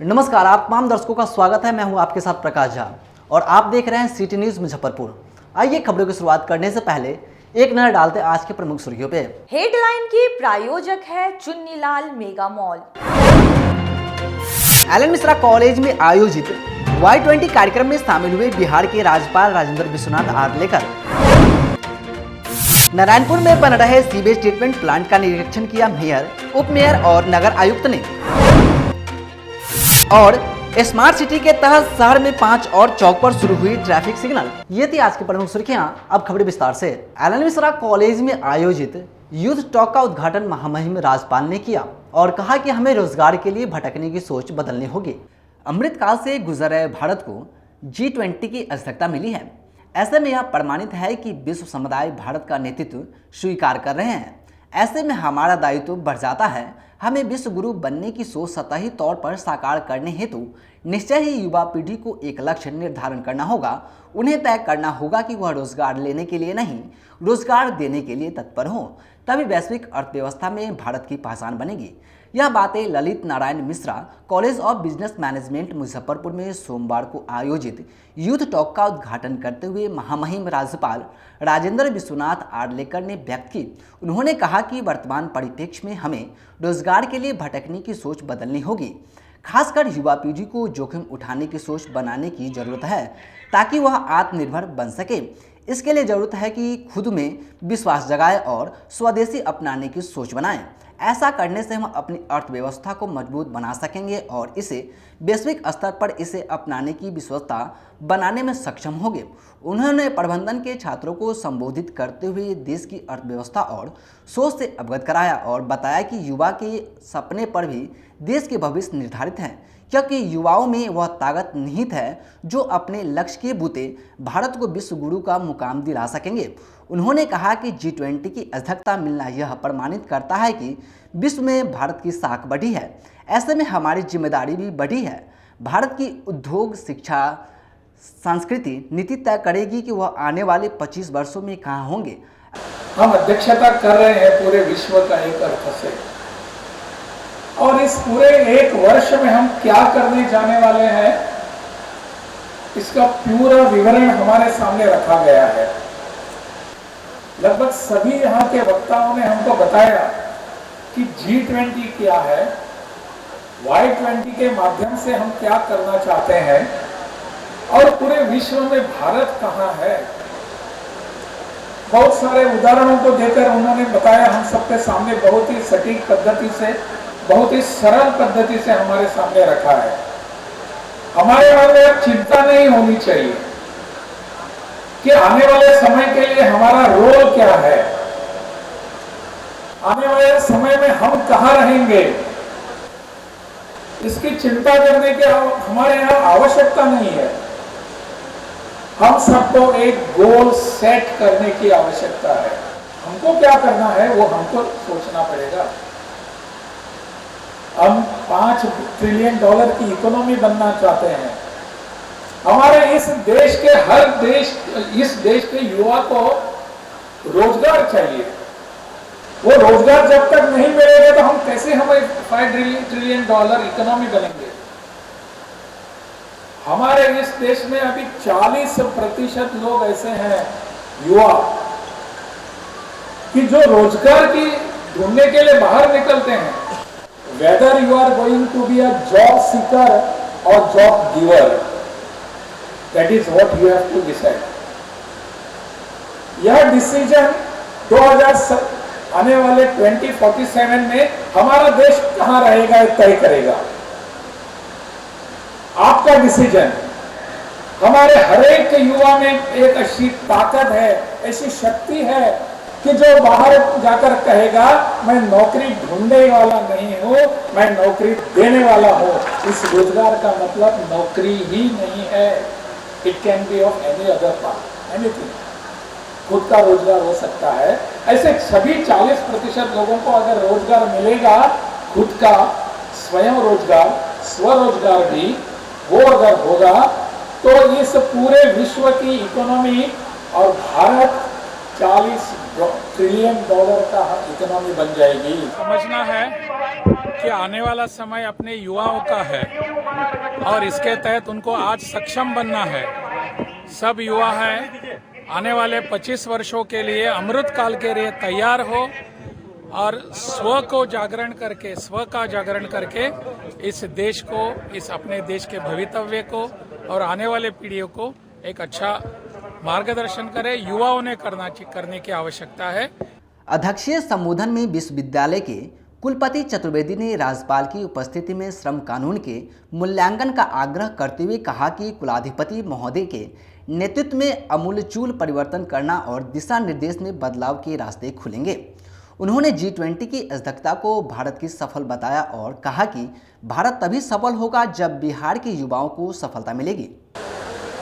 नमस्कार, आप तमाम दर्शकों का स्वागत है। मैं हूं आपके साथ प्रकाश झा और आप देख रहे हैं सिटी न्यूज मुजफ्फरपुर। आइए खबरों की शुरुआत करने से पहले एक नजर डालते हैं आज के प्रमुख सुर्खियों पे। हेडलाइन की प्रायोजक है Chunnilal mega mall. Allen Mishra college में आयोजित Y20 कार्यक्रम में शामिल हुए बिहार के राज्यपाल राजेंद्र विश्वनाथ आर्लेकर। नारायणपुर में बन रहे सीवेज ट्रीटमेंट प्लांट का निरीक्षण किया मेयर, उप मेयर और नगर आयुक्त ने। और स्मार्ट सिटी के तहत शहर में 5 और चौक पर शुरू हुई ट्रैफिक सिग्नल। ये थी आज की प्रमुख सुर्खियां। अब खबरें विस्तार से। एलन मिश्रा कॉलेज में आयोजित यूथ टॉक का उद्घाटन महामहिम राज्यपाल ने किया और कहा कि हमें रोजगार के लिए भटकने की सोच बदलनी होगी। अमृतकाल से गुजर रहे भारत को G20 की अध्यक्षता मिली है। ऐसे में यह प्रमाणित है कि विश्व समुदाय भारत का नेतृत्व स्वीकार कर रहे हैं। ऐसे में हमारा दायित्व बढ़ जाता है। हमें विश्व गुरु बनने की सोच सतही तौर पर साकार करने हेतु निश्चय ही युवा पीढ़ी को एक लक्ष्य निर्धारण करना होगा। उन्हें तय करना होगा कि वह रोजगार लेने के लिए नहीं, रोजगार देने के लिए तत्पर हो, तभी वैश्विक अर्थव्यवस्था में भारत की पहचान बनेगी। यह बातें Lalit Narayan Mishra college of business management Muzaffarpur में सोमवार को आयोजित यूथ टॉक का उद्घाटन करते हुए महामहिम राज्यपाल राजेंद्र विश्वनाथ आर्लेकर ने व्यक्त की। उन्होंने कहा कि वर्तमान परिप्रेक्ष्य में हमें रोजगार के लिए भटकने की सोच बदलनी होगी। खासकर युवा पीढ़ी को जोखिम उठाने की सोच बनाने की जरूरत है ताकि वह आत्मनिर्भर बन सके। इसके लिए जरूरत है कि खुद में विश्वास जगाए और स्वदेशी अपनाने की सोच बनाएं। ऐसा करने से हम अपनी अर्थव्यवस्था को मजबूत बना सकेंगे और इसे वैश्विक स्तर पर इसे अपनाने की विश्वसता बनाने में सक्षम होंगे। उन्होंने प्रबंधन के छात्रों को संबोधित करते हुए देश की अर्थव्यवस्था और सोच से अवगत कराया और बताया कि युवा के सपने पर भी देश के भविष्य निर्धारित हैं, क्योंकि युवाओं में वह ताकत निहित है जो अपने लक्ष्य के बूते भारत को विश्व गुरु का मुकाम दिला सकेंगे। उन्होंने कहा कि G20 की अध्यक्षता मिलना यह प्रमाणित करता है कि विश्व में भारत की साख बढ़ी है। ऐसे में हमारी जिम्मेदारी भी बढ़ी है। भारत की उद्योग, शिक्षा, संस्कृति नीति तय करेगी कि वह आने वाले 25 वर्षों में कहाँ होंगे। हम अध्यक्षता कर रहे हैं पूरे विश्व का एक अर्थ से, और इस पूरे एक वर्ष में हम क्या करने जाने वाले हैं इसका पूरा विवरण हमारे सामने रखा गया है। लगभग सभी यहाँ के वक्ताओं ने हमको बताया कि G20 क्या है, Y20 के माध्यम से हम क्या करना चाहते हैं और पूरे विश्व में भारत कहाँ है। बहुत सारे उदाहरणों को देकर उन्होंने बताया हम सबके सामने, बहुत ही सटीक पद्धति से, बहुत ही सरल पद्धति से हमारे सामने रखा है। हमारे मन में चिंता नहीं होनी चाहिए कि आने वाले समय के लिए हमारा रोल क्या है, आने वाले समय में हम कहां रहेंगे, इसकी चिंता करने की हमारे यहाँ आवश्यकता नहीं है। हम सबको एक गोल सेट करने की आवश्यकता है। हमको क्या करना है वो हमको सोचना पड़ेगा। हम $5 ट्रिलियन की इकोनॉमी बनना चाहते हैं। हमारे इस देश के युवा को रोजगार चाहिए। वो रोजगार जब तक नहीं मिलेगा तो हम कैसे $5 ट्रिलियन इकोनॉमी बनेंगे। हमारे इस देश में अभी 40% लोग ऐसे हैं युवा कि जो रोजगार की ढूंढने के लिए बाहर निकलते हैं। Whether you are going to be a job seeker or job giver, that is what you have to decide. यह डिसीजन 2000 आने वाले 2047 में हमारा देश कहां रहेगा तय करेगा। आपका डिसीजन, हमारे हरेक युवा में एक ऐसी ताकत है, ऐसी शक्ति है कि जो बाहर जाकर कहेगा मैं नौकरी ढूंढने वाला नहीं हूं, मैं नौकरी देने वाला हूं। इस रोजगार का मतलब नौकरी ही नहीं है। It can be of any other part, anything. खुद का रोजगार हो सकता है। ऐसे सभी 40% लोगों को अगर रोजगार मिलेगा, खुद का स्वयं रोजगार, स्वरोजगार भी वो अगर होगा तो इस पूरे विश्व की इकोनॉमी और भारत $40 ट्रिलियन का इकोनॉमी बन जाएगी। समझना है कि आने वाला समय अपने युवाओं का है और इसके तहत उनको आज सक्षम बनना है। सब युवा हैं, आने वाले 25 वर्षों के लिए अमृत काल के लिए तैयार हो और स्व का जागरण करके इस देश को, इस अपने देश के भवितव्य को और आने वाले पीढ़ियों को एक अच्छा मार्गदर्शन करे। युवाओं ने करने की आवश्यकता है। अध्यक्षीय संबोधन में विश्वविद्यालय के कुलपति चतुर्वेदी ने राज्यपाल की उपस्थिति में श्रम कानून के मूल्यांकन का आग्रह करते हुए कहा कि कुलाधिपति महोदय के नेतृत्व में अमूलचूल परिवर्तन करना और दिशा निर्देश में बदलाव के रास्ते खुलेंगे। उन्होंने G20 की अध्यक्षता को भारत की सफल बताया और कहा कि भारत तभी सफल होगा जब बिहार के युवाओं को सफलता मिलेगी।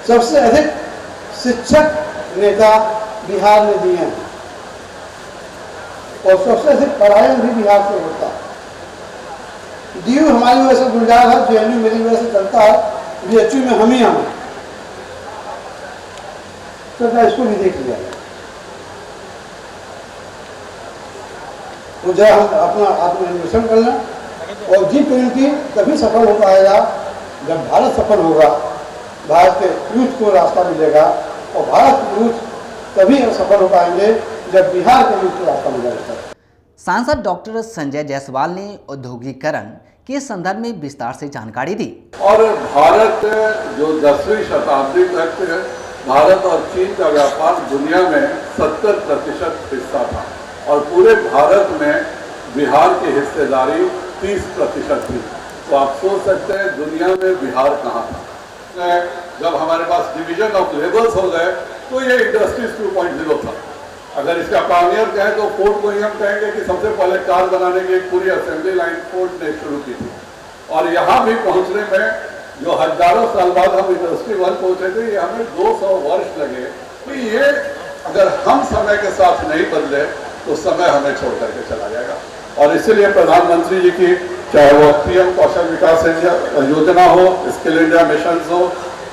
सबसे अधिक शिक्षक नेता बिहार ने दिए हैं और सबसे अधिक पलायन भी बिहार से होता है। DU हमारी वजह से गुलजार है, JNU मेरी वजह से चलता है, BHU में हम ही हैं। तो इसको भी देख लिया तो जब हम अपना आत्मनिर्भर कर लें और G20 तभी सफल हो पाएगा जब भारत सफल होगा, भारत के यूथ को रास्ता मिलेगा और भारत के यूथ तभी सफल हो पाएंगे जब बिहार के यूथ को रास्ता मिलेगा। सांसद डॉक्टर संजय जायसवाल ने औद्योगिकरण के संदर्भ में विस्तार से जानकारी दी। और भारत जो 10वीं शताब्दी तक भारत और चीन का व्यापार दुनिया में 70% हिस्सा था और पूरे भारत में बिहार की हिस्सेदारी 30% थी। तो आप सोच सकते हैं दुनिया में बिहार कहाँ था। जब हमारे पास डिवीजन ऑफ लेबर्स हो गए तो ये इंडस्ट्रीज 2.0 था। अगर इसका पायनियर कहें तो फोर्ड को ही हम कहेंगे कि सबसे पहले कार बनाने की एक पूरी असेंबली लाइन फोर्ड ने शुरू की थी। और यहाँ भी पहुँचने में जो हजारों साल बाद हम इंडस्ट्री 1 पहुँचे थे, ये हमें 200 वर्ष लगे कि ये अगर हम समय के साथ नहीं बदले तो समय हमें छोड़ करके चला जाएगा। और इसीलिए प्रधानमंत्री जी की चाहे वो PM कौशल विकास योजना हो, स्किल इंडिया मिशन हो,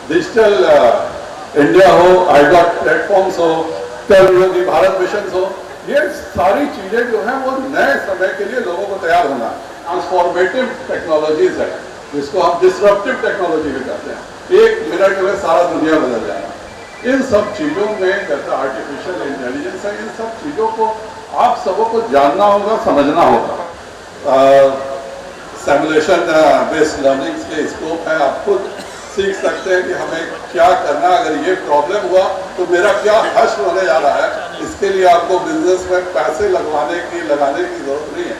डिजिटल इंडिया हो, IDOT प्लेटफॉर्म्स हो, कर्मयोगी भारत मिशन हो, ये सारी चीजें जो हैं वो नए समय के लिए लोगों को तैयार होना है। ट्रांसफॉर्मेटिव टेक्नोलॉजीज है जिसको हम डिसरप्टिव टेक्नोलॉजी भी कहते हैं। 1 मिनट में सारा दुनिया बदल जाएगा। इन सब चीजों में जैसे आर्टिफिशियल इंटेलिजेंस है, इन सब चीजों को आप सबों को जानना होगा, समझना होगा। सिमुलेशन बेस्ड लर्निंग के स्कोप है, आप खुद सीख सकते हैं कि हमें क्या करना है। अगर ये प्रॉब्लम हुआ तो मेरा क्या हश्र होने जा रहा है, इसके लिए आपको बिजनेस में पैसे लगाने की जरूरत नहीं है।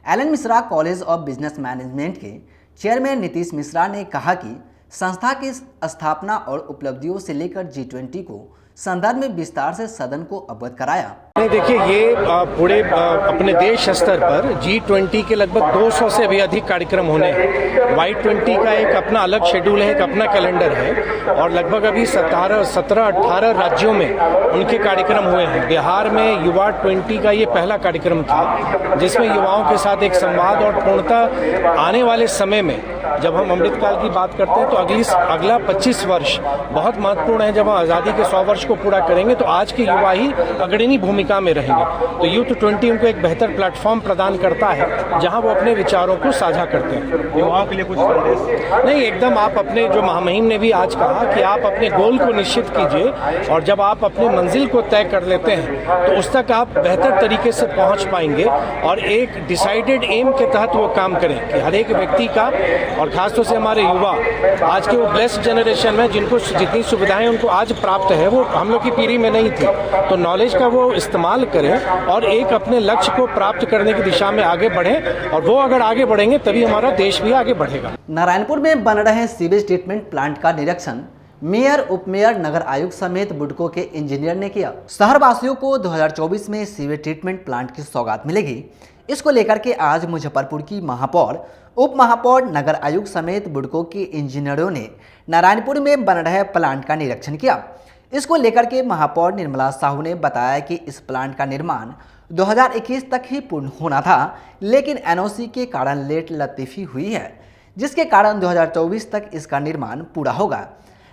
Allen Mishra college of business management के चेयरमैन नीतीश मिश्रा ने कहा कि संस्था की स्थापना और उपलब्धियों से लेकर G20 को संदर्भ में विस्तार से सदन को अवगत कराया। देखिए, ये पूरे अपने देश स्तर पर G20 के लगभग 200 से भी अधिक कार्यक्रम होने हैं। Y20 का एक अपना अलग शेड्यूल है, एक अपना कैलेंडर है और लगभग अभी 17-18 राज्यों में उनके कार्यक्रम हुए हैं। बिहार में युवा 20 का ये पहला कार्यक्रम था जिसमें युवाओं के साथ एक संवाद और पूर्णतः आने वाले समय में जब हम अमृतकाल की बात करते हैं तो अगला 25 वर्ष बहुत महत्वपूर्ण है। जब हम आज़ादी के 100 वर्ष को पूरा करेंगे तो आज के युवा ही अग्रणी भूमिका में रहेंगे। तो यूथ 20 उनको एक बेहतर प्लेटफॉर्म प्रदान करता है जहां वो अपने विचारों को साझा करते हैं। युवाओं के लिए कुछ संदेश नहीं, एकदम आप अपने जो महामहिम ने भी आज कहा कि आप अपने गोल को निश्चित कीजिए और जब आप अपने मंजिल को तय कर लेते हैं तो उस तक आप बेहतर तरीके से पहुंच पाएंगे और एक डिसाइडेड एम के तहत वो काम करें कि हर एक व्यक्ति का और खासतौर से हमारे युवा आज के वो ब्लेस्ड जनरेशन में जिनको जितनी सुविधाएं उनको आज प्राप्त है वो हम लोग की पीढ़ी में नहीं थी। तो नॉलेज का वो इस्तेमाल करें और एक अपने लक्ष्य को प्राप्त करने की दिशा में आगे बढ़ें और वो अगर आगे बढ़ेंगे तभी हमारा देश भी आगे बढ़ेगा। नारायणपुर में बन रहे सीवेज ट्रीटमेंट प्लांट का निरीक्षण मेयर, उपमेयर, नगर आयुक्त समेत बुडको के इंजीनियर ने किया। शहरवासियों को 2024 में सीवेज ट्रीटमेंट प्लांट की सौगात मिलेगी। इसको लेकर के आज मुजफ्फरपुर की महापौर, उप महापौर, नगर आयुक्त समेत बुडको के इंजीनियरों ने नारायणपुर में बन रहे प्लांट का निरीक्षण किया। इसको लेकर के महापौर निर्मला साहू ने बताया कि इस प्लांट का निर्माण 2021 तक ही पूर्ण होना था, लेकिन NOC के कारण लेट लतीफी हुई है, जिसके कारण 2024 तक इसका निर्माण पूरा होगा।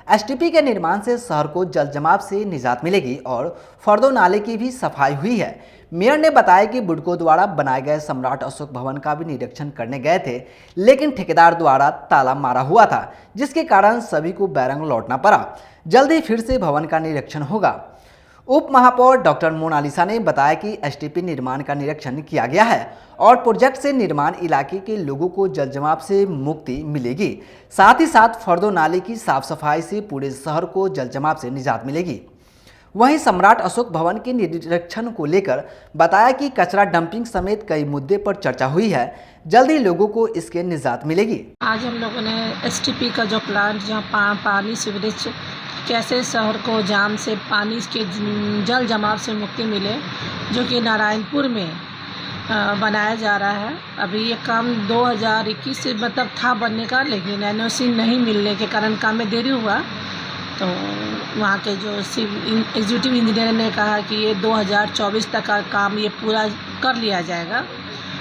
एसटीपी के निर्माण से शहर को जल जमाव से निजात मिलेगी और फर्दो नाले की भी सफाई हुई है। मेयर ने बताया कि बुडको द्वारा बनाए गए सम्राट अशोक भवन का भी निरीक्षण करने गए थे, लेकिन ठेकेदार द्वारा ताला मारा हुआ था, जिसके कारण सभी को बैरंग लौटना पड़ा। जल्द ही फिर से भवन का निरीक्षण होगा। उप महापौर डॉक्टर मोनालिसा ने बताया कि एसटीपी निर्माण का निरीक्षण किया गया है और प्रोजेक्ट से निर्माण इलाके के लोगों को जल जमाव से मुक्ति मिलेगी। साथ ही साथ फर्दो नाले की साफ सफाई से पूरे शहर को जल जमाव से निजात मिलेगी। वहीं सम्राट अशोक भवन के निरीक्षण को लेकर बताया कि कचरा डंपिंग समेत कई मुद्दे पर चर्चा हुई है। जल्द ही लोगों को इसके निजात मिलेगी। आज हम लोगों ने एसटीपी का जो प्लांट जहाँ पानी सीवरेज कैसे शहर को जाम से पानी के जल जमाव से मुक्ति मिले, जो कि नारायणपुर में बनाया जा रहा है। अभी ये काम 2021 से मतलब था बनने का, लेकिन एनओसी नहीं मिलने के कारण काम में देरी हुआ। तो वहाँ के जो एग्जीक्यूटिव इंजीनियर ने कहा कि ये 2024 तक का काम ये पूरा कर लिया जाएगा।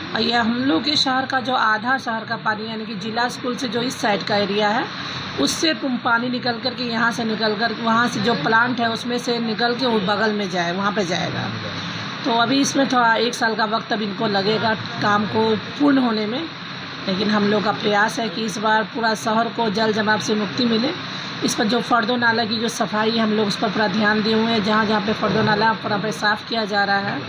और ये हम लोग के शहर का जो आधा शहर का पानी, यानी कि जिला स्कूल से जो इस साइड का एरिया है, उससे पानी निकल कर के यहाँ से निकल कर वहाँ से जो प्लांट है उसमें से निकल के वो बगल में जाए, वहाँ पे जाएगा। तो अभी इसमें थोड़ा 1 साल का वक्त अब इनको लगेगा काम को पूर्ण होने में, लेकिन हम लोग का प्रयास है कि इस बार पूरा शहर को जल जमाव से मुक्ति मिले। इस पर जो फर्दो नाला की जो सफाई है, हम लोग उस पर पूरा ध्यान दिए हुए हैं। जहाँ जहाँ पे फर्दो नाला पूरा पे साफ़ किया जा रहा है,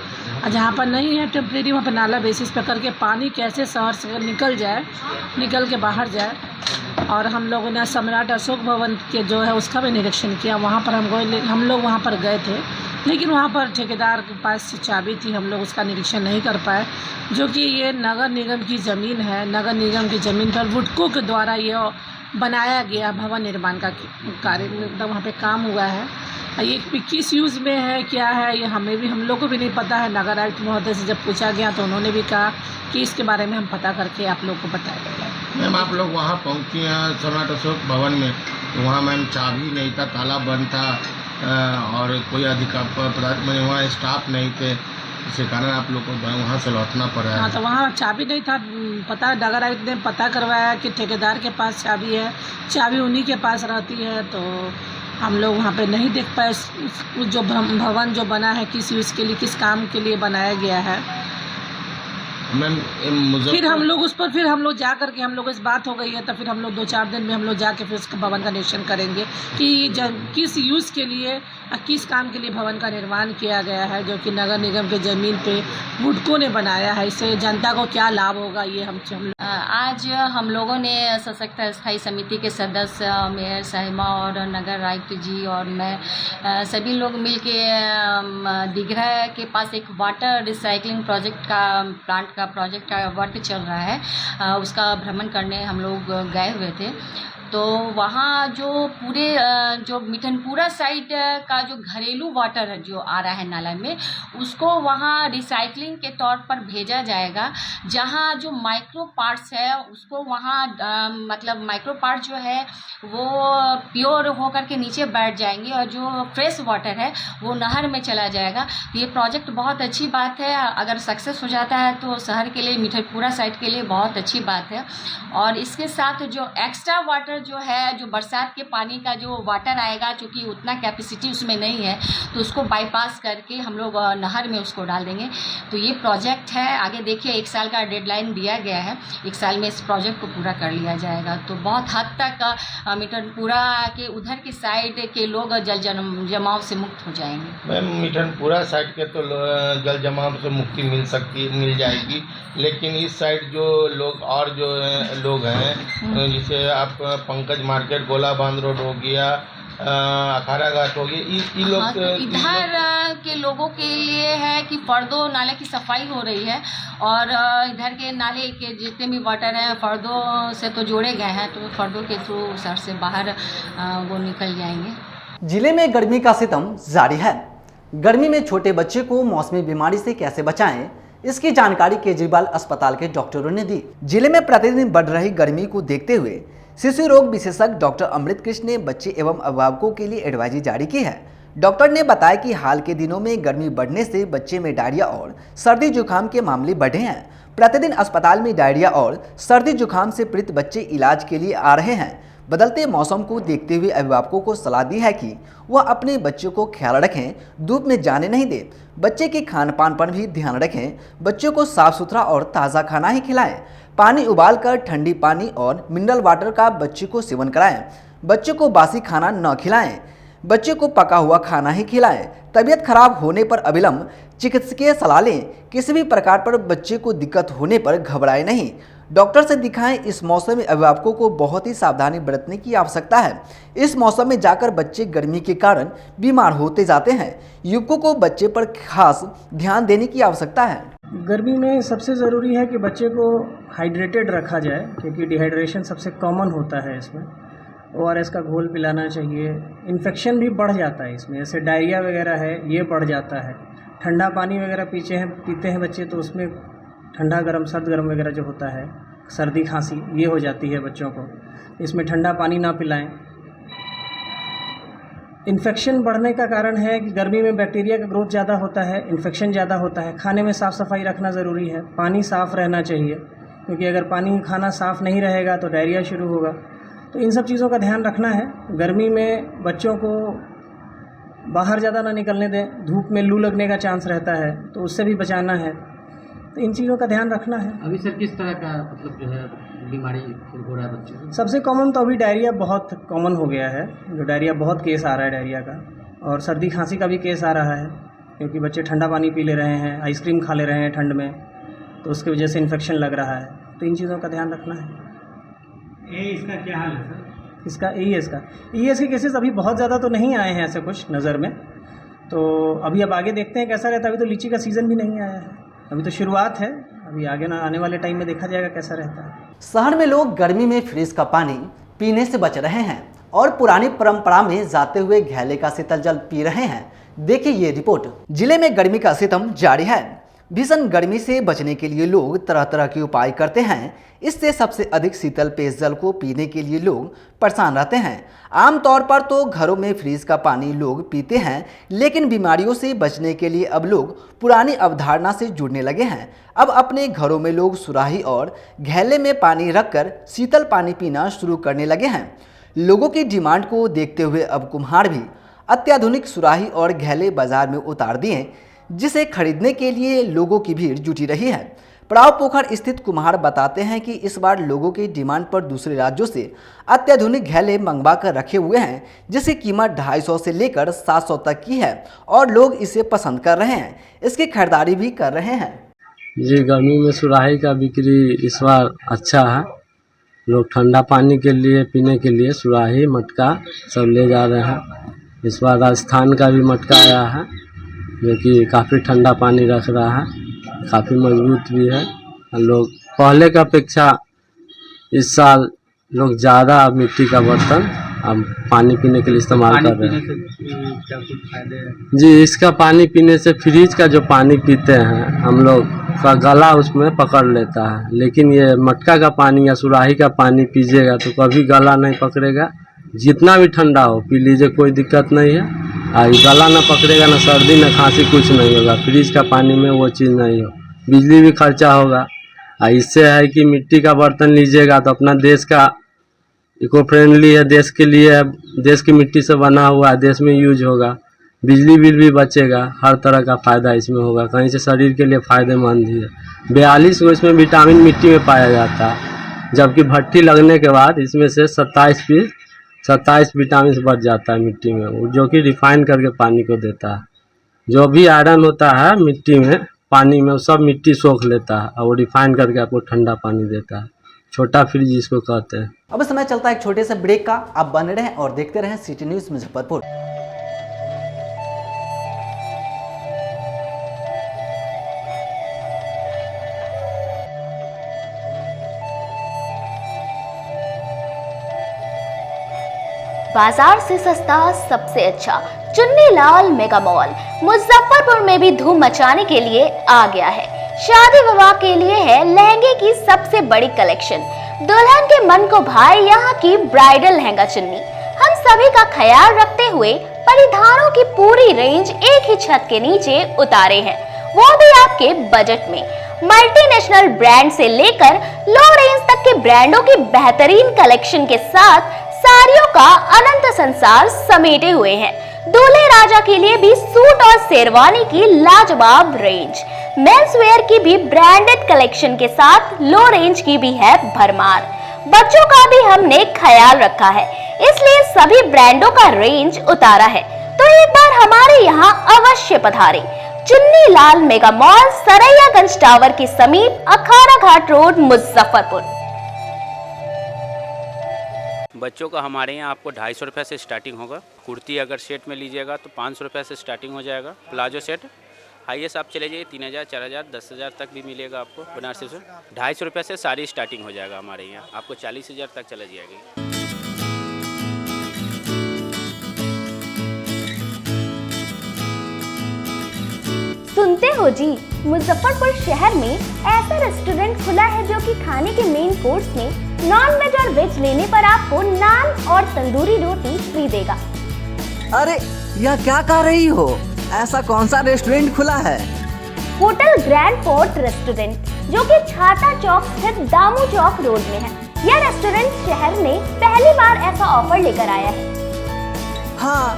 और जहाँ पर नहीं है टेम्परेरी, वहाँ पर नाला बेसिस पर करके पानी कैसे शहर से निकल जाए, निकल के बाहर जाए। और हम लोगों ने सम्राट अशोक भवन के जो है उसका भी निरीक्षण किया। वहाँ पर हम लोग वहाँ पर गए थे, लेकिन वहाँ पर ठेकेदार के पास चाबी थी, हम लोग उसका निरीक्षण नहीं कर पाए। जो कि ये नगर निगम की ज़मीन है, नगर निगम की ज़मीन पर वुडको के द्वारा ये बनाया गया भवन निर्माण का कार्य मतलब वहाँ पे काम हुआ है। ये किस यूज़ में है, क्या है, ये हम लोग को भी नहीं पता है। नगर आयुक्त महोदय से जब पूछा गया तो उन्होंने भी कहा कि इसके बारे में हम पता करके आप लोग को बताएंगे। मैम, आप लोग वहाँ पहुँची हैं सम्राट अशोक भवन में, तो वहाँ मैम चाबी नहीं था, ताला बंद था और कोई अधिकारी वहाँ स्टाफ नहीं थे, इसी कारण आप लोग को वहाँ से लौटना पड़ा है। हाँ, तो वहाँ चाबी नहीं था। पता नगर आयुक्त ने पता करवाया कि ठेकेदार के पास चाबी है, चाबी उन्हीं के पास रहती है। तो हम लोग वहाँ पे नहीं देख पाए जो भवन जो बना है किस यूज़ के लिए, किस काम के लिए बनाया गया है। मैम फिर हम लोग उस पर हम लोग जा करके हम लोग इस बात हो गई है, तो फिर हम लोग 2-4 दिन में हम लोग जाके फिर उसका भवन का निरीक्षण करेंगे कि किस यूज़ के लिए, किस काम के लिए भवन का निर्माण किया गया है, जो कि नगर निगम के ज़मीन पे वुडको ने बनाया है। इससे जनता को क्या लाभ होगा, ये हम आज हम लोगों ने सशक्त स्थायी समिति के सदस्य, मेयर साहिमा और नगर आयुक्त जी और मैं सभी लोग मिलके दिघरा के पास एक वाटर रिसाइकलिंग प्रोजेक्ट का प्लांट का प्रोजेक्ट का वर्क चल रहा है, उसका भ्रमण करने हम लोग गए हुए थे। तो वहाँ जो पूरे जो मिठनपुरा साइड का जो घरेलू वाटर जो आ रहा है नाला में, उसको वहाँ रिसाइकलिंग के तौर पर भेजा जाएगा। जहाँ जो माइक्रो पार्ट्स है उसको वहाँ मतलब माइक्रो पार्ट जो है वो प्योर होकर के नीचे बैठ जाएंगे और जो फ्रेश वाटर है वो नहर में चला जाएगा। ये प्रोजेक्ट बहुत अच्छी बात है, अगर सक्सेस हो जाता है तो शहर के लिए, मिठनपुरा साइड के लिए बहुत अच्छी बात है। और इसके साथ जो एक्स्ट्रा वाटर जो है, जो बरसात के पानी का जो वाटर आएगा, चूँकि उतना कैपेसिटी उसमें नहीं है, तो उसको बाईपास करके हम लोग नहर में उसको डाल देंगे। तो ये प्रोजेक्ट है, आगे देखिए 1 साल का डेडलाइन दिया गया है, 1 साल में इस प्रोजेक्ट को पूरा कर लिया जाएगा। तो बहुत हद तक मिठनपुरा के उधर की साइड के लोग जल जमाव से मुक्त हो जाएंगे। मैम, मिठनपुरा साइड के तो जल जमाव से मुक्ति मिल जाएगी, लेकिन इस साइड जो लोग और जो लोग हैं, जैसे आप पंकज मार्केट, गोला बांध रोड हो गया, अखाड़ा घाट हो गया, ये लोग हाँ, तो इधर के लोगों के लिए है कि फर्दो नाले की सफाई हो रही है और इधर के नाले के जितने भी वाटर हैं फर्दो से तो जोड़े गए हैं, तो फर्दो के थ्रू शहर से बाहर वो निकल जाएंगे। जिले में गर्मी का सितम जारी है। गर्मी में छोटे बच्चे को मौसमी बीमारी से कैसे बचाएं, इसकी जानकारी केजरीवाल अस्पताल के डॉक्टरों ने दी। जिले में प्रतिदिन बढ़ रही गर्मी को देखते हुए शिशु रोग विशेषज्ञ डॉक्टर अमृत कृष्ण ने बच्चे एवं अभिभावकों के लिए एडवाइजरी जारी की है। डॉक्टर ने बताया कि हाल के दिनों में गर्मी बढ़ने से बच्चे में डायरिया और सर्दी जुकाम के मामले बढ़े हैं। प्रतिदिन अस्पताल में डायरिया और सर्दी जुकाम से पीड़ित बच्चे इलाज के लिए आ रहे हैं। बदलते मौसम को देखते हुए अभिभावकों को सलाह दी है कि वह अपने बच्चों को ख्याल रखें, धूप में जाने नहीं दें, बच्चे के खान पान पर भी ध्यान रखें, बच्चों को साफ सुथरा और ताज़ा खाना ही खिलाएं, पानी उबालकर ठंडी पानी और मिनरल वाटर का बच्चे को सेवन कराएं, बच्चों को बासी खाना न खिलाएं, बच्चे को पका हुआ खाना ही खिलाएं, तबीयत खराब होने पर अविलंब चिकित्सकीय सलाह लें, किसी भी प्रकार पर बच्चे को दिक्कत होने पर घबराएं नहीं, डॉक्टर से दिखाएं। इस मौसम में अभिभावकों को बहुत ही सावधानी बरतने की आवश्यकता है। इस मौसम में जाकर बच्चे गर्मी के कारण बीमार होते जाते हैं। युवकों को बच्चे पर खास ध्यान देने की आवश्यकता है। गर्मी में सबसे ज़रूरी है कि बच्चे को हाइड्रेटेड रखा जाए, क्योंकि डिहाइड्रेशन सबसे कॉमन होता है इसमें। ORS का घोल पिलाना चाहिए। इन्फेक्शन भी बढ़ जाता है इसमें, जैसे डायरिया वगैरह है ये बढ़ जाता है। ठंडा पानी वगैरह पीते हैं बच्चे, तो उसमें ठंडा गर्म सर्द गर्म वगैरह जो होता है, सर्दी खांसी ये हो जाती है बच्चों को। इसमें ठंडा पानी ना पिलाएं। इन्फेक्शन बढ़ने का कारण है कि गर्मी में बैक्टीरिया का ग्रोथ ज़्यादा होता है, इन्फेक्शन ज़्यादा होता है। खाने में साफ़ सफाई रखना ज़रूरी है। पानी साफ़ रहना चाहिए, क्योंकि अगर पानी खाना साफ़ नहीं रहेगा तो डायरिया शुरू होगा। तो इन सब चीज़ों का ध्यान रखना है। गर्मी में बच्चों को बाहर ज़्यादा ना निकलने दें, धूप में लू लगने का चांस रहता है, तो उससे भी बचाना है। तो इन चीज़ों का ध्यान रखना है। अभी सर किस तरह का मतलब जो है बीमारी हो रहा है बच्चों को? सबसे कॉमन तो अभी डायरिया बहुत कॉमन हो गया है, जो डायरिया बहुत केस आ रहा है डायरिया का, और सर्दी खांसी का भी केस आ रहा है, क्योंकि बच्चे ठंडा पानी पी ले रहे हैं, आइसक्रीम खा ले रहे हैं ठंड में, तो उसकी वजह से इन्फेक्शन लग रहा है। तो इन चीज़ों का ध्यान रखना है। इसका क्या हाल है सर? इसका ES के केसेस अभी बहुत ज़्यादा तो नहीं आए हैं ऐसे कुछ नज़र में, तो अभी अब आगे देखते हैं कैसा रहता है। अभी तो लीची का सीज़न भी नहीं आया है, अभी तो शुरुआत है। अभी आगे आने वाले टाइम में देखा जाएगा कैसा रहता है। शहर में लोग गर्मी में फ्रिज का पानी पीने से बच रहे हैं और पुरानी परंपरा में जाते हुए घैले का शीतल जल पी रहे हैं। देखिए ये रिपोर्ट। जिले में गर्मी का सितम जारी है। भीषण गर्मी से बचने के लिए लोग तरह तरह के उपाय करते हैं। इससे सबसे अधिक शीतल पेयजल को पीने के लिए लोग परेशान रहते हैं। आमतौर पर तो घरों में फ्रिज का पानी लोग पीते हैं, लेकिन बीमारियों से बचने के लिए अब लोग पुरानी अवधारणा से जुड़ने लगे हैं। अब अपने घरों में लोग सुराही और घैले में पानी रखकर शीतल पानी पीना शुरू करने लगे हैं। लोगों की डिमांड को देखते हुए अब कुम्हार भी अत्याधुनिक सुराही और घैले बाजार में उतार दिए, जिसे खरीदने के लिए लोगों की भीड़ जुटी रही है। पड़ाव पोखर स्थित कुम्हार बताते हैं कि इस बार लोगों की डिमांड पर दूसरे राज्यों से अत्याधुनिक घैले मंगवा कर रखे हुए हैं, जिसकी कीमत 250 से लेकर 700 तक की है और लोग इसे पसंद कर रहे हैं, इसकी खरीदारी भी कर रहे हैं। जी, गर्मी में सुराही का बिक्री इस बार अच्छा है। लोग ठंडा पानी के लिए पीने के लिए सुराही मटका सब ले जा रहे हैं। इस बार राजस्थान का भी मटका आया है, जो कि काफ़ी ठंडा पानी रख रहा है, काफ़ी मजबूत भी है। लोग पहले का अपेक्षा इस साल लोग ज़्यादा मिट्टी का बर्तन अब पानी पीने के लिए इस्तेमाल कर रहे हैं। क्या कुछ फायदे हैं? जी, इसका पानी पीने से फ्रिज का जो पानी पीते हैं हम लोग का गला उसमें पकड़ लेता है, लेकिन ये मटका का पानी या सुराही का पानी पीजिएगा तो कभी गला नहीं पकड़ेगा। जितना भी ठंडा हो पी लीजिए, कोई दिक्कत नहीं है। और गला ना पकड़ेगा, ना सर्दी ना खांसी, कुछ नहीं होगा। फ्रिज का पानी में वो चीज़ नहीं हो। बिजली भी खर्चा होगा। और इससे है कि मिट्टी का बर्तन लीजिएगा तो अपना देश का इको फ्रेंडली है, देश के लिए है, देश की मिट्टी से बना हुआ है, देश में यूज होगा, बिजली बिल भी बचेगा, हर तरह का फ़ायदा इसमें होगा। कहीं से शरीर के लिए फ़ायदेमंद ही है। 42 को इसमें विटामिन मिट्टी में पाया जाता है, जबकि भट्टी लगने के बाद इसमें से 27 विटामिन बढ़ जाता है मिट्टी में, जो कि रिफाइन करके पानी को देता है। जो भी आयरन होता है मिट्टी में, पानी में, वो सब मिट्टी सोख लेता है और वो रिफाइन करके आपको ठंडा पानी देता है। छोटा फ्रिज इसको कहते हैं। अब समय चलता है एक छोटे से ब्रेक का। आप बने रहें और देखते रहें सिटी न्यूज़ मुजफ्फरपुर। बाजार से सस्ता सबसे अच्छा चुन्नीलाल मेगा मॉल मुजफ्फरपुर में भी धूम मचाने के लिए आ गया है। शादी विवाह के लिए है लहंगे की सबसे बड़ी कलेक्शन। दुल्हन के मन को भाए यहाँ की ब्राइडल लहंगा चुन्नी। हम सभी का ख्याल रखते हुए परिधानों की पूरी रेंज एक ही छत के नीचे उतारे हैं, वो भी आपके बजट में। मल्टीनेशनल ब्रांड से लेकर लो रेंज तक के ब्रांडों की बेहतरीन कलेक्शन के साथ परियों का अनंत संसार समेटे हुए हैं। दूल्हे राजा के लिए भी सूट और शेरवानी की लाजवाब रेंज, मेंसवेयर की भी ब्रांडेड कलेक्शन के साथ लो रेंज की भी है भरमार। बच्चों का भी हमने ख्याल रखा है, इसलिए सभी ब्रांडों का रेंज उतारा है। तो एक बार हमारे यहाँ अवश्य पधारें। Chunni Lal mega mall, Saraiyaganj tower के समीप, अखाड़ा घाट रोड, मुजफ्फरपुर। बच्चों का हमारे यहाँ आपको 250 रुपये से स्टार्टिंग होगा। कुर्ती अगर सेट में लीजिएगा तो 500 रुपये से स्टार्टिंग हो जाएगा। प्लाजो सेट हाईएस्ट आप चले जाइए 3000, 4000, 10,000 तक भी मिलेगा आपको बनारसी से। 250 रुपये से सारी स्टार्टिंग हो जाएगा हमारे यहाँ, आपको 40,000 तक चला जाएगी। सुनते हो जी, मुजफ्फरपुर शहर में ऐसा रेस्टोरेंट खुला है जो कि खाने के मेन कोर्स में नॉन वेज और वेज लेने पर आपको नान और तंदूरी रोटी फ्री देगा। अरे यह क्या कह रही हो? ऐसा कौन सा रेस्टोरेंट खुला है? होटल ग्रैंड फोर्ट रेस्टोरेंट, जो कि छाता चौक स्थित दामू चौक रोड में है। यह रेस्टोरेंट शहर में पहली बार ऐसा ऑफर लेकर आया है। हाँ,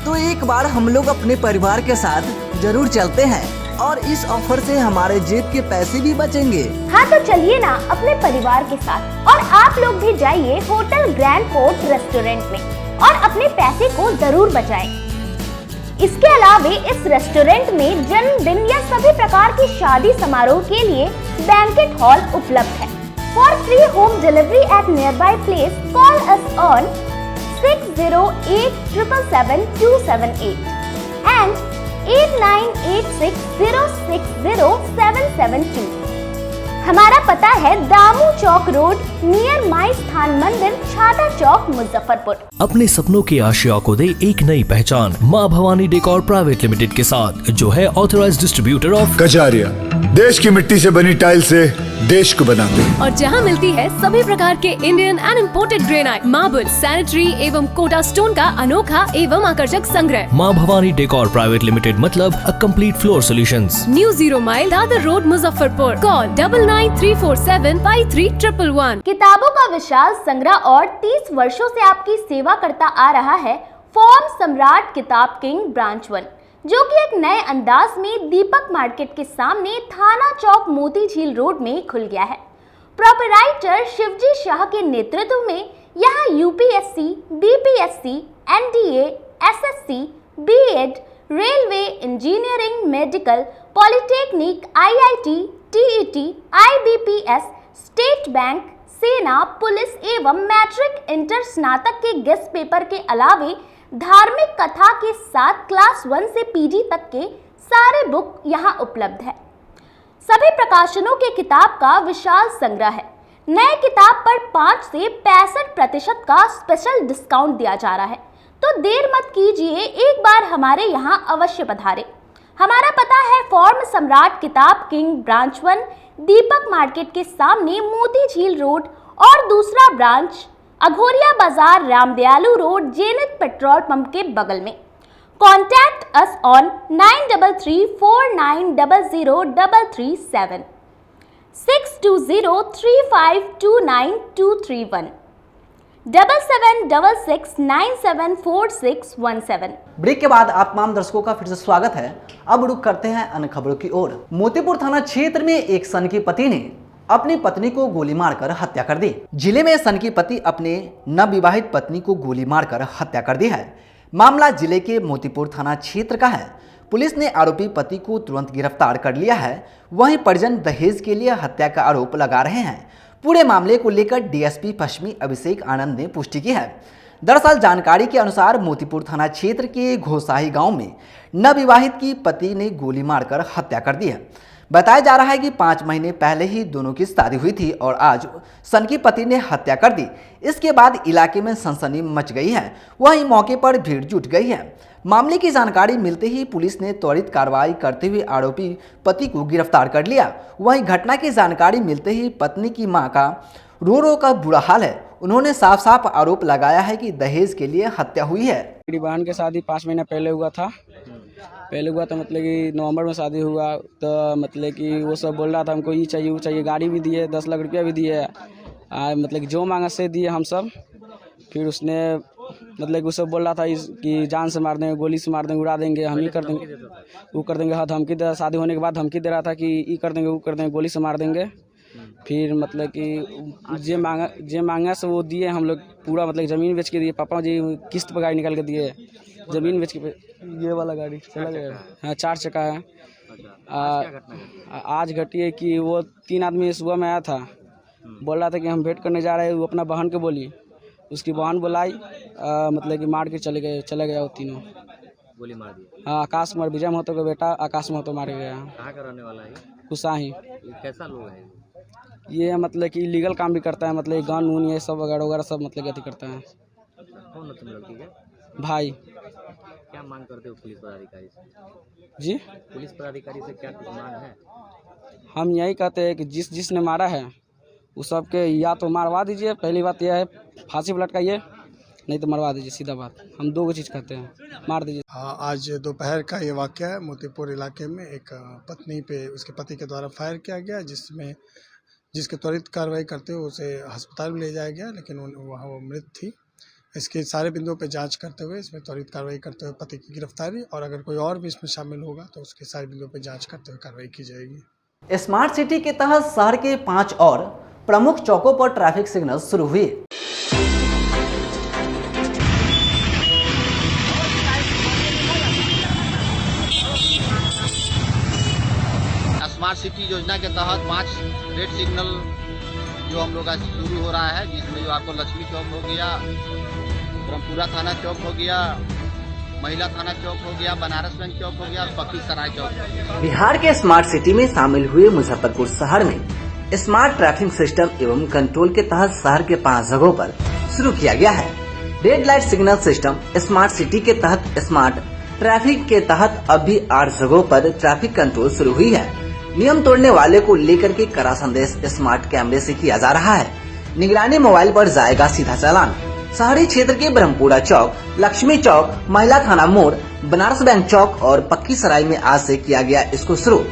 तो एक बार हम लोग अपने परिवार के साथ जरूर चलते हैं और इस ऑफर से हमारे जेब के पैसे भी बचेंगे। हाँ तो चलिए ना अपने परिवार के साथ, और आप लोग भी जाइए होटल ग्रैंड फोर्ट रेस्टोरेंट में और अपने पैसे को जरूर बचाएं। इसके अलावा इस रेस्टोरेंट में जन्मदिन या सभी प्रकार की शादी समारोह के लिए बैंकेट हॉल उपलब्ध है। For free home delivery at near by place, call us on 6087777278 and 8986060772। हमारा पता है दामू चौक रोड, नियर माई स्थान मंदिर, छाता चौक, मुजफ्फरपुर। अपने सपनों के आशिया को दे एक नई पहचान माँ भवानी डेकोर प्राइवेट लिमिटेड के साथ, जो है ऑथराइज्ड डिस्ट्रीब्यूटर ऑफ कजारिया। देश की मिट्टी से बनी टाइल से देश को बनाते हैं, और जहां मिलती है सभी प्रकार के Indian and imported granite, marble, sanitary एवं कोटा स्टोन का अनोखा एवं आकर्षक संग्रह। माँ भवानी डेकोर प्राइवेट लिमिटेड मतलब a complete floor solutions. New 0 mile Dadar road, Muzaffarpur. Call 9934753111। किताबों का विशाल संग्रह और 30 वर्षों से आपकी सेवा करता आ रहा है फॉर्म सम्राट किताब किंग ब्रांच 1, जो कि एक नए अंदाज में दीपक मार्केट के सामने थाना चौक, मोती झील रोड में खुल गया है। प्रोपराइटर शिवजी शाह के नेतृत्व में यहाँ UPSC, BPSC, NDA, SSC, BEd, railway, engineering, medical, polytechnic, IIT, TET, IBPS, state bank, सेना, पुलिस एवं मैट्रिक इंटर स्नातक के गेस्ट पेपर के अलावे धार्मिक कथा के साथ क्लास 1 से पीजी तक के सारे बुक यहाँ उपलब्ध है। सभी प्रकाशनों के किताब का विशाल संग्रह है। नए किताब पर 5 से 65% का स्पेशल डिस्काउंट दिया जा रहा है। तो देर मत कीजिए, एक बार हमारे यहाँ अवश्य पधारे। हमारा पता है फॉर्म सम्राट किताब किंग ब्रांच 1, दीपक मार्केट के सामने, मोती झील रोड, और दूसरा ब्रांच अघोरिया बाजार, Ramdayalu road, Jenit petrol pump के बगल में। Contact us on 9334900337 6203529231 7766974617। ब्रेक के बाद आप तमाम दर्शकों का फिर से स्वागत है। अब रुक करते हैं अन्य खबरों की ओर। मोतीपुर थाना क्षेत्र में एक सन की पति ने अपनी पत्नी को गोली मारकर हत्या कर दी। जिले में सन की पति अपने नवविवाहित पत्नी को गोली मारकर हत्या कर दी है। मामला जिले के मोतीपुर थाना क्षेत्र का है। पुलिस ने आरोपी पति को तुरंत गिरफ्तार कर लिया है। वहीं परिजन दहेज के लिए हत्या का आरोप लगा रहे हैं। पूरे मामले को लेकर डीएसपी पश्चिमी अभिषेक आनंद ने पुष्टि की है। दरअसल जानकारी के अनुसार मोतीपुर थाना क्षेत्र के घोसाही गांव में नवविवाहित की पति ने गोली मारकर हत्या कर दी है। बताया जा रहा है कि 5 महीने पहले ही दोनों की शादी हुई थी और आज सन की पति ने हत्या कर दी। इसके बाद इलाके में सनसनी मच गई है। वहीं मौके पर भीड़ जुट गई है। मामले की जानकारी मिलते ही पुलिस ने त्वरित कार्रवाई करते हुए आरोपी पति को गिरफ्तार कर लिया। वहीं घटना की जानकारी मिलते ही पत्नी की मां का रो का बुरा हाल है। उन्होंने साफ साफ आरोप लगाया है कि दहेज के लिए हत्या हुई है। मेरी बहन की शादी 5 महीना पहले हुआ था तो मतलब कि नवंबर में शादी हुआ। तो मतलब कि वो सब बोल रहा था हमको ये चाहिए वो चाहिए, गाड़ी भी दिए, 10 लाख रुपया भी दिए, मतलब कि जो मांगा से दिए हम सब। फिर उसने मतलब कि उसे बोल रहा था कि जान से मार देंगे, गोली से मार देंगे, उड़ा देंगे, हम ही कर देंगे, वो कर देंगे। हाँ, धमकी दे, शादी होने के बाद धमकी दे रहा था कि ये कर देंगे, वो कर देंगे, गोली से मार देंगे। फिर मतलब कि जे मांगा से वो दिए हम लोग पूरा, मतलब ज़मीन बेच के दिए। पापा जी किस्त पर गाड़ी निकाल के दिए, ज़मीन बेच के। ये वाला गाड़ी चला गया। हाँ, 4 चक्का है। आज घटी है कि वो 3 आदमी सुबह में आया था, बोल रहा था कि हम भेंट करने जा रहे हैं। वो अपना बहन के बोली, उसकी बहन बुलाई, मतलब कि मार के चले गया वो तीनों। गोली मार दी। हाँ, आकाश कुमार, विजय महतो का बेटा आकाश महतो मारे गया। कहाँ का रहने वाला है? कुसाही। कैसा लोग है ये? मतलब कि इलीगल काम भी करता है, मतलब गन वून ये सब वगैरह वगैरह सब मतलब गति करता है। कौन है तुम लड़की के भाई? क्या मांग करते हो पुलिस पदाधिकारी से? जी, पुलिस पदाधिकारी से क्या कुछ मांग है? हम यही कहते हैं कि जिसने मारा है उस सबके या तो मारवा दीजिए, पहली बात यह है, फांसी पर लटकाइए, नहीं तो मरवा दीजिए, सीधा बात। हम 2 चीज़ कहते हैं, मार दीजिए। आज दोपहर का ये वाक़या है। मोतीपुर इलाके में एक पत्नी पे उसके पति के द्वारा फायर किया गया, जिसके त्वरित कार्रवाई करते हुए उसे अस्पताल में ले जाया गया, लेकिन वहाँ वो मृत थी। इसके सारे बिंदुओं पे जांच करते हुए, इसमें त्वरित कार्रवाई करते हुए पति की गिरफ्तारी, और अगर कोई और भी इसमें शामिल होगा तो उसके सारे बिंदुओं पे जांच करते हुए कार्रवाई की जाएगी। स्मार्ट सिटी के तहत शहर के 5 और प्रमुख चौकों पर ट्रैफिक सिग्नल शुरू हुए। स्मार्ट सिटी योजना के तहत 5 रेड सिग्नल जो हम लोग आज शुरू हो रहा है, जिसमें जो आपको लक्ष्मी चौक हो गया, ब्रह्मपुरा थाना चौक हो गया, महिला थाना चौक हो गया, बनारस बैंक चौक हो गया और पक्की सराय चौक हो गया। बिहार के स्मार्ट सिटी में शामिल हुए मुजफ्फरपुर शहर में स्मार्ट ट्रैफिक सिस्टम एवं कंट्रोल के तहत शहर के 5 जगहों पर शुरू किया गया है। Red light signal system smart city के तहत स्मार्ट ट्रैफिक के तहत अब भी 8 जगहों पर ट्रैफिक कंट्रोल शुरू हुई है। नियम तोड़ने वाले को लेकर के कड़ा संदेश स्मार्ट कैमरे से किया जा रहा है। निगरानी मोबाइल पर जाएगा सीधा चालान। शहरी क्षेत्र के ब्रह्मपुरा चौक, लक्ष्मी चौक, महिला थाना मोड़, बनारस बैंक चौक और पक्की सराय में आज से किया गया इसको शुरू।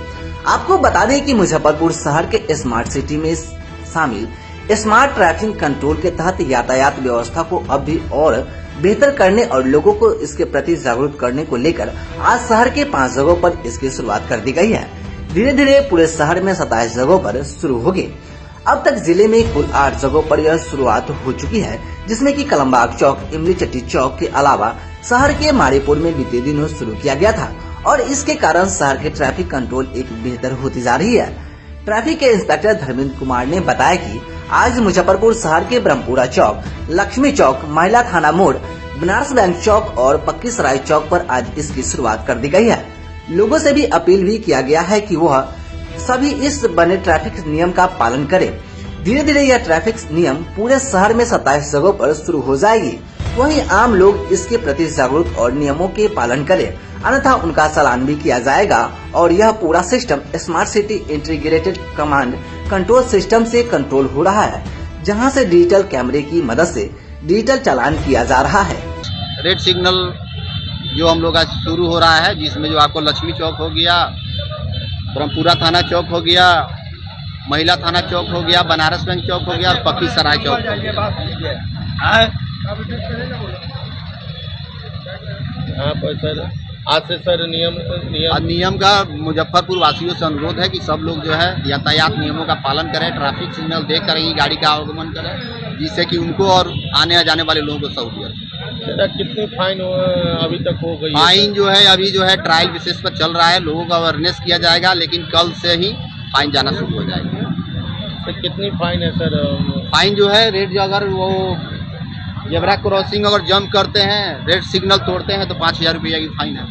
आपको बता दें कि मुजफ्फरपुर शहर के स्मार्ट सिटी में शामिल स्मार्ट ट्रैफिक कंट्रोल के तहत यातायात व्यवस्था को अब भी और बेहतर करने और लोगों को इसके प्रति जागरूक करने को लेकर आज शहर के 5 जगहों पर इसकी शुरुआत कर दी गई है। धीरे धीरे पूरे शहर में 27 जगहों पर शुरू होगी। अब तक जिले में कुल 8 जगहों पर यह शुरुआत हो चुकी है, जिसमें कि कलमबाग चौक, इमली चट्टी चौक के अलावा शहर के मारीपुर में बीते दिनों शुरू किया गया था और इसके कारण शहर के ट्रैफिक कंट्रोल एक बेहतर होती जा रही है। ट्रैफिक के इंस्पेक्टर धर्मेंद्र कुमार ने बताया कि आज मुजफ्फरपुर शहर के ब्रह्मपुरा चौक, लक्ष्मी चौक, महिला थाना मोड़, बनारस बैंक चौक और पक्की सराय चौक पर आज इसकी शुरुआत कर दी गई है। लोगों से भी अपील भी किया गया है कि वह सभी इस बने ट्रैफिक नियम का पालन करें। धीरे धीरे यह ट्रैफिक नियम पूरे शहर में 27 जगहों पर शुरू हो जाएगी। वहीं आम लोग इसके प्रति जागरूक और नियमों के पालन करें, अन्यथा उनका चालान भी किया जाएगा। और यह पूरा system smart city integrated command control system से कंट्रोल हो रहा है, जहां से डिजिटल कैमरे की मदद से डिजिटल चालान किया जा रहा है। रेड सिग्नल जो हम लोग आज शुरू हो रहा है, जिसमें जो आपको लक्ष्मी चौक हो गया, ब्रह्मपुरा थाना चौक हो गया, महिला थाना चौक हो गया, बनारस बैंक चौक हो गया और पक्की सराय चौक हो गया। सर आज से सर नियम का मुजफ्फरपुर वासियों से अनुरोध है कि सब लोग जो है यातायात नियमों का पालन करें, ट्रैफिक सिग्नल देख कर ही गाड़ी का आवागमन करें, जिससे कि उनको और आने जाने वाले लोगों को सहूलियत। कितनी फाइन अभी तक हो गई? फाइन जो है अभी जो है ट्रायल बेसिस पर चल रहा है, लोगों का अवेयरनेस किया जाएगा, लेकिन कल से ही फाइन जाना शुरू हो जाएगी। तो कितनी फाइन है सर? फाइन जो है रेड, जो अगर वो जेब्रा क्रॉसिंग अगर जंप करते हैं, रेड सिग्नल तोड़ते हैं तो 5000 रुपया की फाइन है।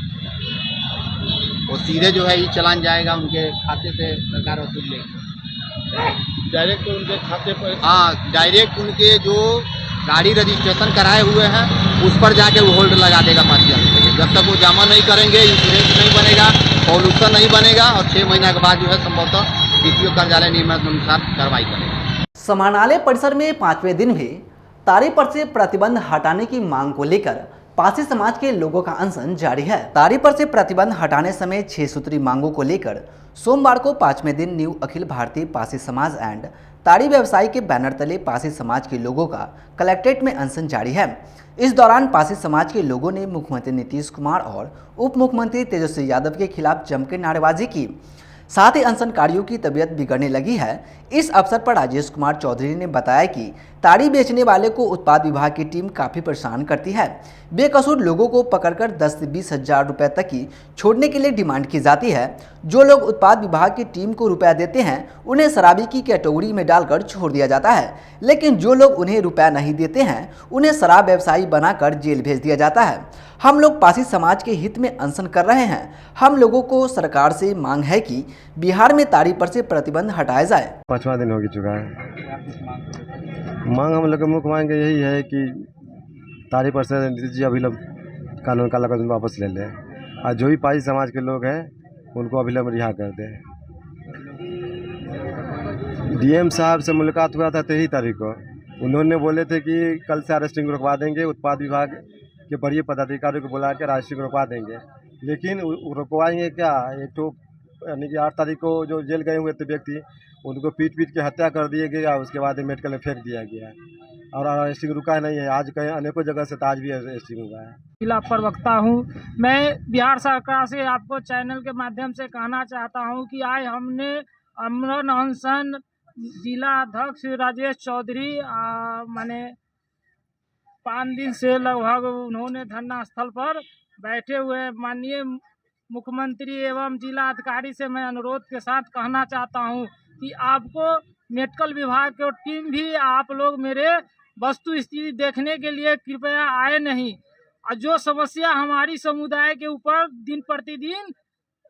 वो सीधे जो है ये चलान जाएगा उनके खाते से, सरकार वसूल लेगी डायरेक्ट उनके खाते पर। हाँ, डायरेक्ट उनके जो गाड़ी रजिस्ट्रेशन कराए हुए हैं उस पर जाके वो होल्ड लगा देगा 5000 रुपये। जब तक वो जमा नहीं करेंगे, इंश्योरेंस नहीं बनेगा, पॉल्यूशन नहीं बनेगा और 6 महीना के बाद जो है संभवतः DPO कार्यालय नियमानुसार कार्रवाई करेगा। समाहरणालय परिसर में 5वें दिन भी तारी पर से प्रतिबंध हटाने की मांग को लेकर पासी समाज के लोगों का अनशन जारी है। तारी पर से प्रतिबंध हटाने समेत 6 सूत्री मांगों को लेकर सोमवार को 5वें दिन न्यू अखिल भारतीय पासी समाज एंड ताड़ी व्यवसायी के बैनर तले पासी समाज के लोगों का कलेक्ट्रेट में अनशन जारी है। इस दौरान पासी समाज के लोगों ने मुख्यमंत्री नीतीश कुमार और उप मुख्यमंत्री तेजस्वी यादव के खिलाफ जमकर नारेबाजी की। साथ ही अनशनकारियों की तबीयत बिगड़ने लगी है। इस अवसर पर राजेश कुमार चौधरी ने बताया कि ताड़ी बेचने वाले को उत्पाद विभाग की टीम काफ़ी परेशान करती है। बेकसूर लोगों को पकड़कर 10 से 20 हजार रुपये तक की छोड़ने के लिए डिमांड की जाती है। जो लोग उत्पाद विभाग की टीम को रुपया देते हैं उन्हें शराबी की कैटेगरी में डालकर छोड़ दिया जाता है, लेकिन जो लोग उन्हें रुपया नहीं देते हैं उन्हें शराब व्यवसायी बनाकर जेल भेज दिया जाता है। हम लोग पासी समाज के हित में अनशन कर रहे हैं। हम लोगों को सरकार से मांग है कि बिहार में ताड़ी पर से प्रतिबंध हटाया जाए। 5वां दिन हो चुका है। मांग हम लोग की मुख्य मांग यही है कि ताड़ी पर से अभी लोग कानून काला कानून वापस ले लें और जो भी पासी समाज के लोग हैं उनको अभी लोग रिहा कर दें। डीएम साहब से मुलाकात हुआ था 23 तारीख को। उन्होंने बोले थे कि कल से अरेस्टिंग रुकवा देंगे, उत्पाद विभाग के बड़े पदाधिकारियों को बुला कर अरेस्टिंग रुकवा देंगे। लेकिन रुकवाएंगे क्या? एक तो यानी कि 8 तारीख को जो जेल गए हुए थे व्यक्ति उनको पीट के हत्या कर दिया गया, उसके बाद मेडिकल में फेंक दिया गया और अरेस्टिंग रुका नहीं है। आज कहीं अनेकों जगह से आज भी अरेस्टिंग हुआ है। जिला प्रवक्ता हूँ मैं। बिहार सरकार से आपको चैनल के माध्यम से कहना चाहता हूँ कि आज हमने अमरन अनशन जिला अध्यक्ष राजेश चौधरी माने 5 दिन से लगभग उन्होंने धरना स्थल पर बैठे हुए। माननीय मुख्यमंत्री एवं जिला अधिकारी से मैं अनुरोध के साथ कहना चाहता हूं कि आपको मेडिकल विभाग की टीम भी आप लोग मेरे वस्तु स्थिति देखने के लिए कृपया आए नहीं। और जो समस्या हमारी समुदाय के ऊपर दिन प्रतिदिन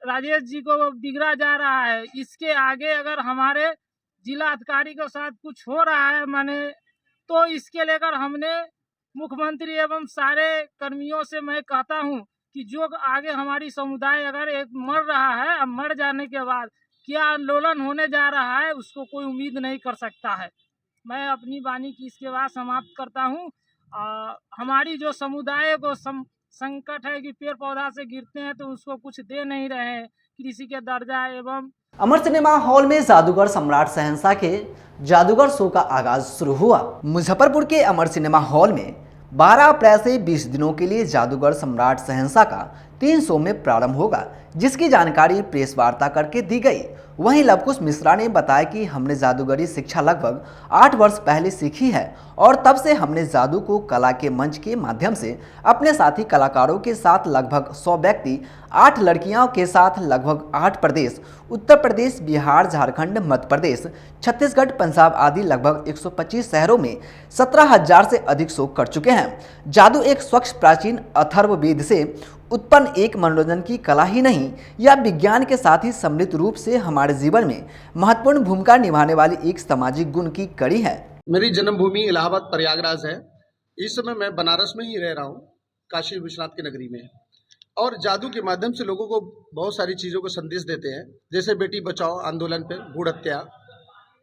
राजेश जी को बिगड़ा जा रहा है, इसके आगे अगर हमारे जिला अधिकारी के साथ कुछ हो रहा है माने तो इसके लेकर हमने मुख्यमंत्री एवं सारे कर्मियों से मैं कहता हूं कि जो आगे हमारी समुदाय अगर एक मर रहा है, अब मर जाने के बाद क्या आंदोलन होने जा रहा है उसको कोई उम्मीद नहीं कर सकता है। मैं अपनी वाणी की इसके बाद समाप्त करता हूं। हमारी जो समुदाय को संकट है कि पेड़ पौधा से गिरते हैं तो उसको कुछ दे नहीं रहे हैं, कृषि के दर्जा एवं। अमर सिनेमा हॉल में जादूगर सम्राट शहंशाह के जादूगर शो का आगाज शुरू हुआ। मुजफ्फरपुर के अमर सिनेमा हॉल में 12 अप्रैल से 20 दिनों के लिए जादूगर सम्राट शहंशाह का 3 शो में प्रारंभ होगा, जिसकी जानकारी प्रेस वार्ता करके दी गई। वहीं लवकुश मिश्रा ने बताया कि हमने जादूगरी शिक्षा लगभग 8 वर्ष पहले सीखी है और तब से हमने जादू को कला के मंच के माध्यम से अपने साथी कलाकारों के साथ लगभग 100 व्यक्ति, 8 लड़कियों के साथ लगभग 8 प्रदेश उत्तर प्रदेश, बिहार, झारखंड, मध्य प्रदेश, छत्तीसगढ़, पंजाब आदि लगभग 125 शहरों में 17,000 से अधिक शो कर चुके हैं। जादू एक स्वच्छ प्राचीन अथर्ववेद से उत्पन्न एक मनोरंजन की कला ही नहीं, यह विज्ञान के साथ ही सम्मिलित रूप से हमारे जीवन में महत्वपूर्ण भूमिका निभाने वाली एक सामाजिक गुण की कड़ी है। मेरी जन्मभूमि इलाहाबाद प्रयागराज है। इस समय मैं बनारस में ही रह रहा हूँ, काशी विश्वनाथ की नगरी में। और जादू के माध्यम से लोगों को बहुत सारी चीज़ों को संदेश देते हैं, जैसे बेटी बचाओ आंदोलन पर, भूड़ हत्या,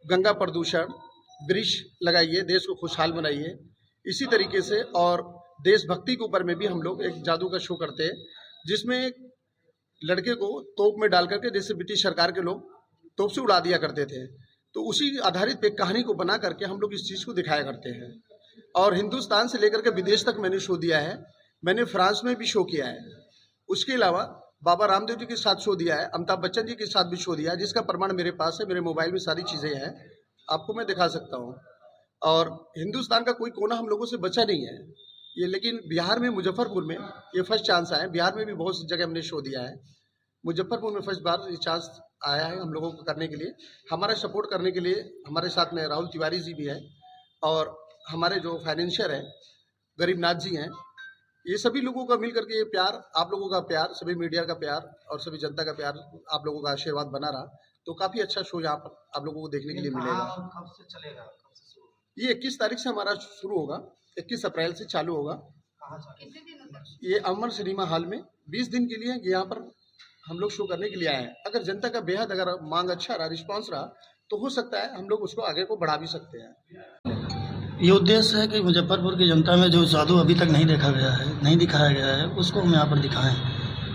गंगा प्रदूषण, वृक्ष लगाइए, देश को खुशहाल बनाइए। इसी तरीके से और देशभक्ति के ऊपर में भी हम लोग एक जादू का शो करते हैं, जिसमें लड़के को तोप में डाल करके, जैसे ब्रिटिश सरकार के लोग तोप से उड़ा दिया करते थे, तो उसी आधारित पे कहानी को बना करके हम लोग इस चीज़ को दिखाया करते हैं। और हिंदुस्तान से लेकर के विदेश तक मैंने शो दिया है। मैंने फ्रांस में भी शो किया है। उसके अलावा बाबा रामदेव जी के साथ शो दिया है, अमिताभ बच्चन जी के साथ भी शो दिया है, जिसका प्रमाण मेरे पास है। मेरे मोबाइल में सारी चीज़ें हैं, आपको मैं दिखा सकता हूँ। और हिंदुस्तान का कोई कोना हम लोगों से बचा नहीं है ये। लेकिन बिहार में, मुजफ्फरपुर में ये फर्स्ट चांस आया है। बिहार में भी बहुत सी जगह हमने शो दिया है, मुजफ्फरपुर में फर्स्ट बार ये चांस आया है हम लोगों को करने के लिए। हमारा सपोर्ट करने के लिए हमारे साथ में राहुल तिवारी जी भी है और हमारे जो फाइनेंशियर हैं गरीबनाथ जी हैं। ये सभी लोगों का मिल करके ये प्यार, आप लोगों का प्यार, सभी मीडिया का प्यार और सभी जनता का प्यार, आप लोगों का आशीर्वाद बना रहा तो काफ़ी अच्छा शो यहाँ पर आप लोगों को देखने के लिए मिलेगा। कब से चलेगा? ये 21 तारीख से हमारा शुरू होगा, 21 अप्रैल से चालू होगा। ये अमर सिनेमा हॉल में 20 दिन के लिए यहाँ पर हम लोग शो करने के लिए आए हैं। अगर जनता का बेहद अगर मांग अच्छा रहा, रिस्पांस रहा, तो हो सकता है हम लोग उसको आगे को बढ़ा भी सकते हैं। ये उद्देश्य है कि मुजफ्फरपुर की जनता में जो जादू अभी तक नहीं देखा गया है, नहीं दिखाया गया है, उसको हम यहाँ पर दिखाएं।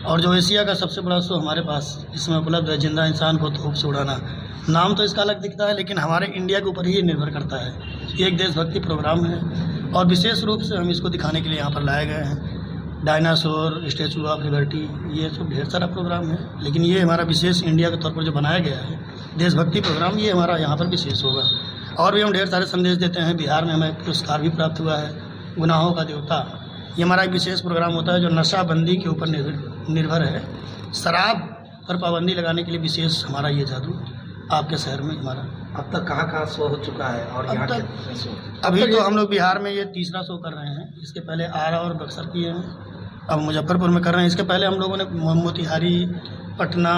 और जो एशिया का सबसे बड़ा शो हमारे पास इसमें उपलब्ध है, जिंदा इंसान को तोप से उड़ाना, नाम तो इसका अलग दिखता है, लेकिन हमारे इंडिया के ऊपर ही ये निर्भर करता है। ये एक देशभक्ति प्रोग्राम है और विशेष रूप से हम इसको दिखाने के लिए यहाँ पर लाए गए हैं। डायनासोर, स्टैचू ऑफ लिबर्टी, ये सब ढेर सारा प्रोग्राम है, लेकिन ये हमारा विशेष इंडिया के तौर पर जो बनाया गया है देशभक्ति प्रोग्राम, ये हमारा यहाँ पर विशेष होगा। और भी हम ढेर सारे संदेश देते हैं। बिहार में हमें पुरस्कार भी प्राप्त हुआ है, गुनाहों का देवता। ये हमारा एक विशेष प्रोग्राम होता है जो नशाबंदी के ऊपर निर्भर है। शराब पर पाबंदी लगाने के लिए विशेष हमारा ये जादू आपके शहर में हमारा। अब तक कहाँ शो हो चुका है और यहाँ अब तक अभी तो हम लोग बिहार में ये तीसरा शो कर रहे हैं। इसके पहले आरा और बक्सर किए हैं, अब मुजफ्फरपुर में कर रहे हैं। इसके पहले हम लोगों ने मोतिहारी, पटना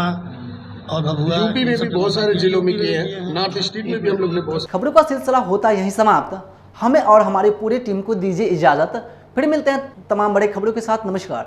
और भभुआ, यूपी में भी बहुत सारे जिलों में किए हैं, नॉर्थ ईस्ट में भी हम लोग ने बहुत। खबरों का सिलसिला होता यहीं समाप्त। हमें और हमारी पूरी टीम को दीजिए इजाजत। फिर मिलते हैं तमाम बड़े खबरों के साथ। नमस्कार।